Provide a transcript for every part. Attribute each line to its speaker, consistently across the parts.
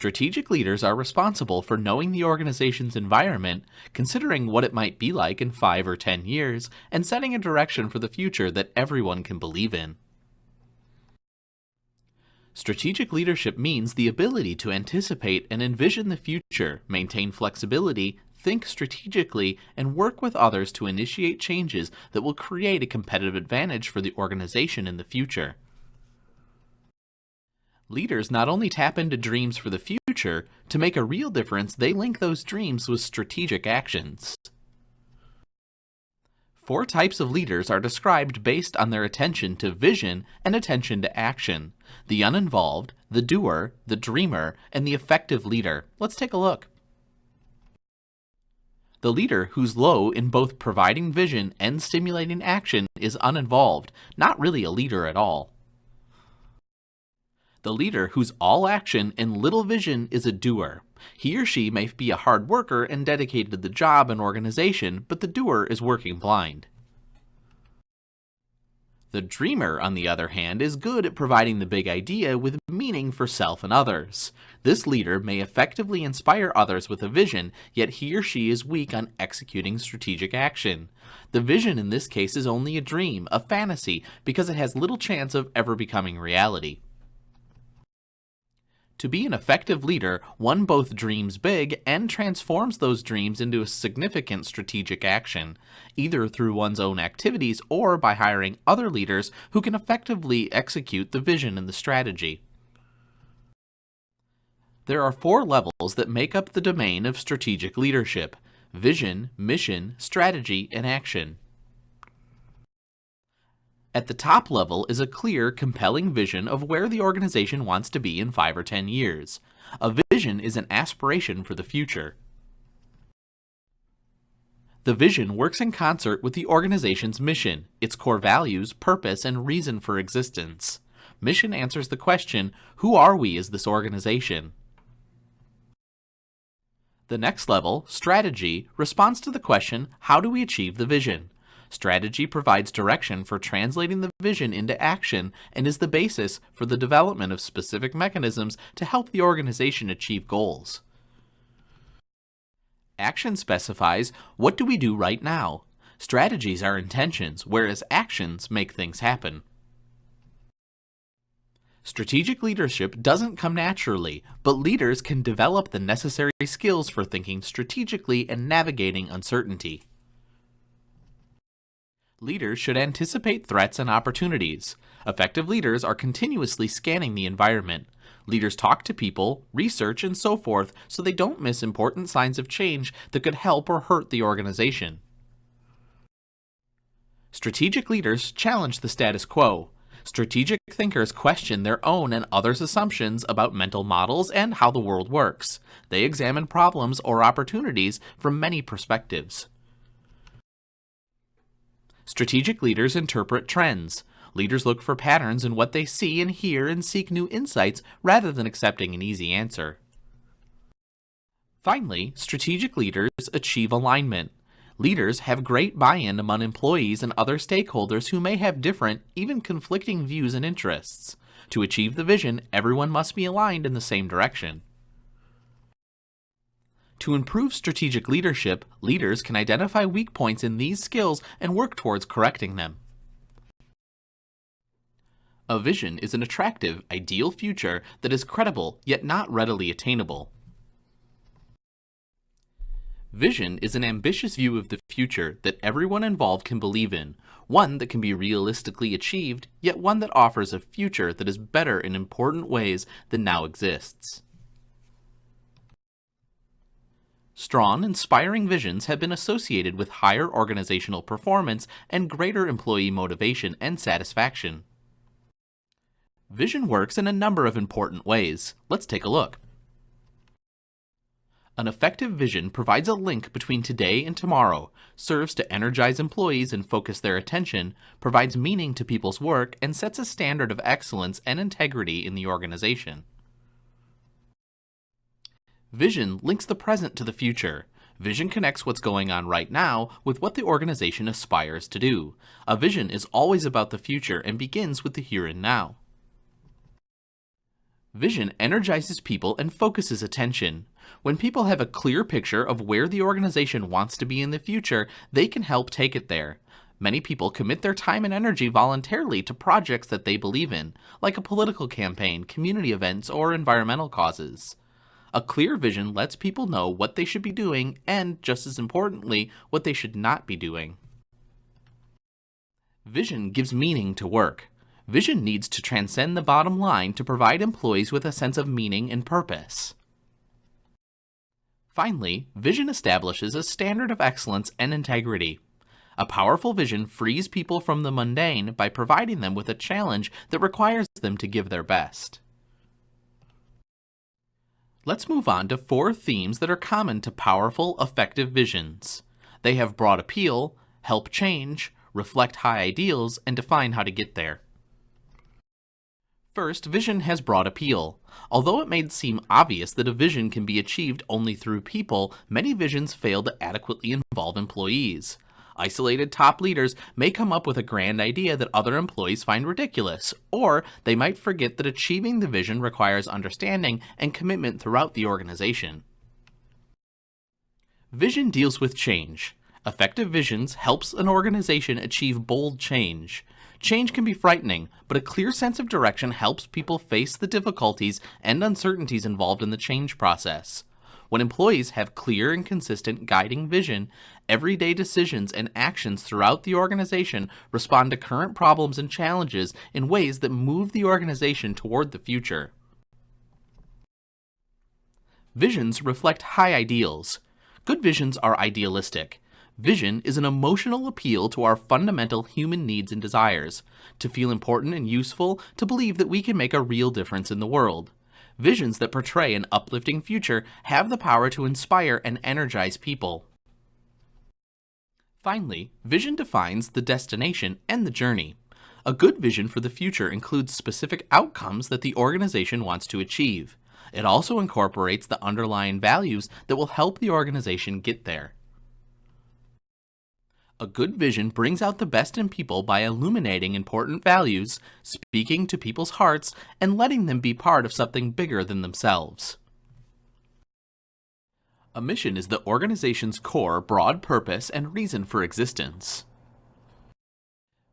Speaker 1: Strategic leaders are responsible for knowing the organization's environment, considering what it might be like in 5 or 10 years, and setting a direction for the future that everyone can believe in. Strategic leadership means the ability to anticipate and envision the future, maintain flexibility, think strategically, and work with others to initiate changes that will create a competitive advantage for the organization in the future. Leaders not only tap into dreams for the future, to make a real difference, they link those dreams with strategic actions. 4 types of leaders are described based on their attention to vision and attention to action: the uninvolved, the doer, the dreamer, and the effective leader. Let's take a look. The leader who's low in both providing vision and stimulating action is uninvolved, not really a leader at all. The leader who's all action and little vision is a doer. He or she may be a hard worker and dedicated to the job and organization, but the doer is working blind. The dreamer, on the other hand, is good at providing the big idea with meaning for self and others. This leader may effectively inspire others with a vision, yet he or she is weak on executing strategic action. The vision in this case is only a dream, a fantasy, because it has little chance of ever becoming reality. To be an effective leader, one both dreams big and transforms those dreams into a significant strategic action, either through one's own activities or by hiring other leaders who can effectively execute the vision and the strategy. There are 4 levels that make up the domain of strategic leadership: vision, mission, strategy, and action. At the top level is a clear, compelling vision of where the organization wants to be in 5 or 10 years. A vision is an aspiration for the future. The vision works in concert with the organization's mission, its core values, purpose, and reason for existence. Mission answers the question, who are we as this organization? The next level, strategy, responds to the question, how do we achieve the vision? Strategy provides direction for translating the vision into action and is the basis for the development of specific mechanisms to help the organization achieve goals. Action specifies, what do we do right now? Strategies are intentions, whereas actions make things happen. Strategic leadership doesn't come naturally, but leaders can develop the necessary skills for thinking strategically and navigating uncertainty. Leaders should anticipate threats and opportunities. Effective leaders are continuously scanning the environment. Leaders talk to people, research, and so forth so they don't miss important signs of change that could help or hurt the organization. Strategic leaders challenge the status quo. Strategic thinkers question their own and others' assumptions about mental models and how the world works. They examine problems or opportunities from many perspectives. Strategic leaders interpret trends. Leaders look for patterns in what they see and hear and seek new insights rather than accepting an easy answer. Finally, strategic leaders achieve alignment. Leaders have great buy-in among employees and other stakeholders who may have different, even conflicting views and interests. To achieve the vision, everyone must be aligned in the same direction. To improve strategic leadership, leaders can identify weak points in these skills and work towards correcting them. A vision is an attractive, ideal future that is credible yet not readily attainable. Vision is an ambitious view of the future that everyone involved can believe in, one that can be realistically achieved, yet one that offers a future that is better in important ways than now exists. Strong, inspiring visions have been associated with higher organizational performance and greater employee motivation and satisfaction. Vision works in a number of important ways. Let's take a look. An effective vision provides a link between today and tomorrow, serves to energize employees and focus their attention, provides meaning to people's work, and sets a standard of excellence and integrity in the organization. Vision links the present to the future. Vision connects what's going on right now with what the organization aspires to do. A vision is always about the future and begins with the here and now. Vision energizes people and focuses attention. When people have a clear picture of where the organization wants to be in the future, they can help take it there. Many people commit their time and energy voluntarily to projects that they believe in, like a political campaign, community events, or environmental causes. A clear vision lets people know what they should be doing and, just as importantly, what they should not be doing. Vision gives meaning to work. Vision needs to transcend the bottom line to provide employees with a sense of meaning and purpose. Finally, vision establishes a standard of excellence and integrity. A powerful vision frees people from the mundane by providing them with a challenge that requires them to give their best. Let's move on to 4 themes that are common to powerful, effective visions. They have broad appeal, help change, reflect high ideals, and define how to get there. First, vision has broad appeal. Although it may seem obvious that a vision can be achieved only through people, many visions fail to adequately involve employees. Isolated top leaders may come up with a grand idea that other employees find ridiculous, or they might forget that achieving the vision requires understanding and commitment throughout the organization. Vision deals with change. Effective visions helps an organization achieve bold change. Change can be frightening, but a clear sense of direction helps people face the difficulties and uncertainties involved in the change process. When employees have clear and consistent guiding vision, everyday decisions and actions throughout the organization respond to current problems and challenges in ways that move the organization toward the future. Visions reflect high ideals. Good visions are idealistic. Vision is an emotional appeal to our fundamental human needs and desires, to feel important and useful, to believe that we can make a real difference in the world. Visions that portray an uplifting future have the power to inspire and energize people. Finally, vision defines the destination and the journey. A good vision for the future includes specific outcomes that the organization wants to achieve. It also incorporates the underlying values that will help the organization get there. A good vision brings out the best in people by illuminating important values, speaking to people's hearts, and letting them be part of something bigger than themselves. A mission is the organization's core, broad purpose, and reason for existence.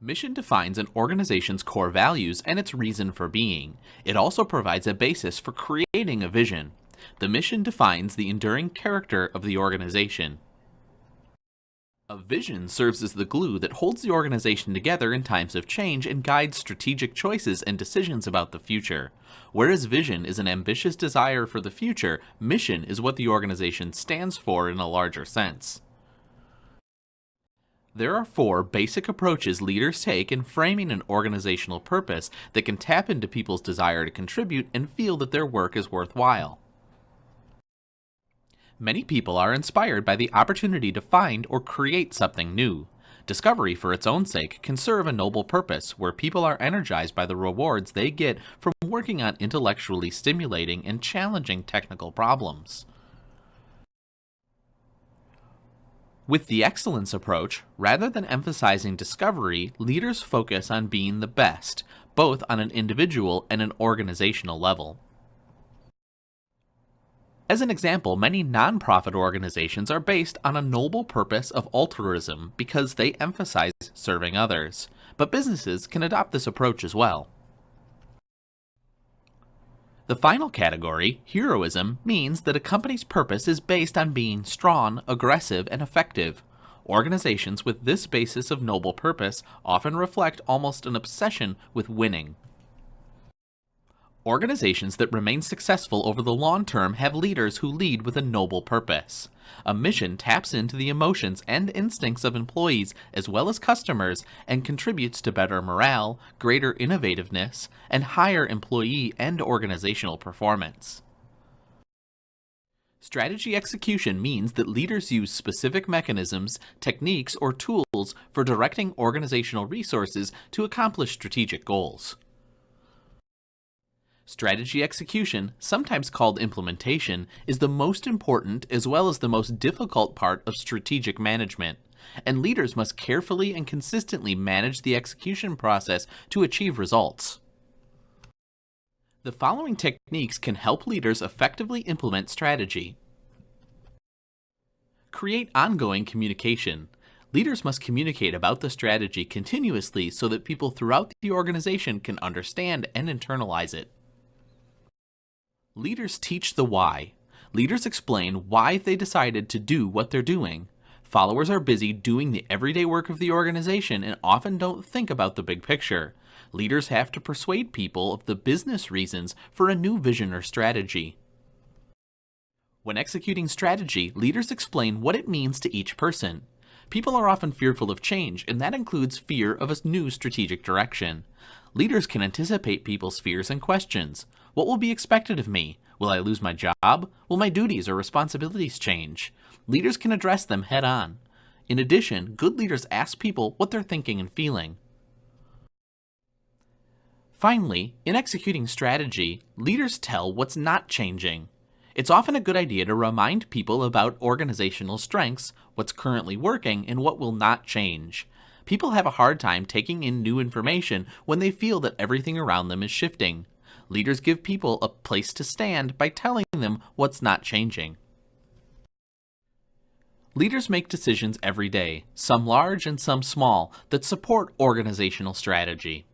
Speaker 1: Mission defines an organization's core values and its reason for being. It also provides a basis for creating a vision. The mission defines the enduring character of the organization. A vision serves as the glue that holds the organization together in times of change and guides strategic choices and decisions about the future. Whereas vision is an ambitious desire for the future, mission is what the organization stands for in a larger sense. There are 4 basic approaches leaders take in framing an organizational purpose that can tap into people's desire to contribute and feel that their work is worthwhile. Many people are inspired by the opportunity to find or create something new. Discovery for its own sake can serve a noble purpose where people are energized by the rewards they get from working on intellectually stimulating and challenging technical problems. With the excellence approach, rather than emphasizing discovery, leaders focus on being the best, both on an individual and an organizational level. As an example, many nonprofit organizations are based on a noble purpose of altruism because they emphasize serving others, but businesses can adopt this approach as well. The final category, heroism, means that a company's purpose is based on being strong, aggressive, and effective. Organizations with this basis of noble purpose often reflect almost an obsession with winning. Organizations that remain successful over the long term have leaders who lead with a noble purpose. A mission taps into the emotions and instincts of employees as well as customers and contributes to better morale, greater innovativeness, and higher employee and organizational performance. Strategy execution means that leaders use specific mechanisms, techniques, or tools for directing organizational resources to accomplish strategic goals. Strategy execution, sometimes called implementation, is the most important as well as the most difficult part of strategic management, and leaders must carefully and consistently manage the execution process to achieve results. The following techniques can help leaders effectively implement strategy. Create ongoing communication. Leaders must communicate about the strategy continuously so that people throughout the organization can understand and internalize it. Leaders teach the why. Leaders explain why they decided to do what they're doing. Followers are busy doing the everyday work of the organization and often don't think about the big picture. Leaders have to persuade people of the business reasons for a new vision or strategy. When executing strategy, leaders explain what it means to each person. People are often fearful of change, and that includes fear of a new strategic direction. Leaders can anticipate people's fears and questions. What will be expected of me? Will I lose my job? Will my duties or responsibilities change? Leaders can address them head on. In addition, good leaders ask people what they're thinking and feeling. Finally, in executing strategy, leaders tell what's not changing. It's often a good idea to remind people about organizational strengths, what's currently working, and what will not change. People have a hard time taking in new information when they feel that everything around them is shifting. Leaders give people a place to stand by telling them what's not changing. Leaders make decisions every day, some large and some small, that support organizational strategy.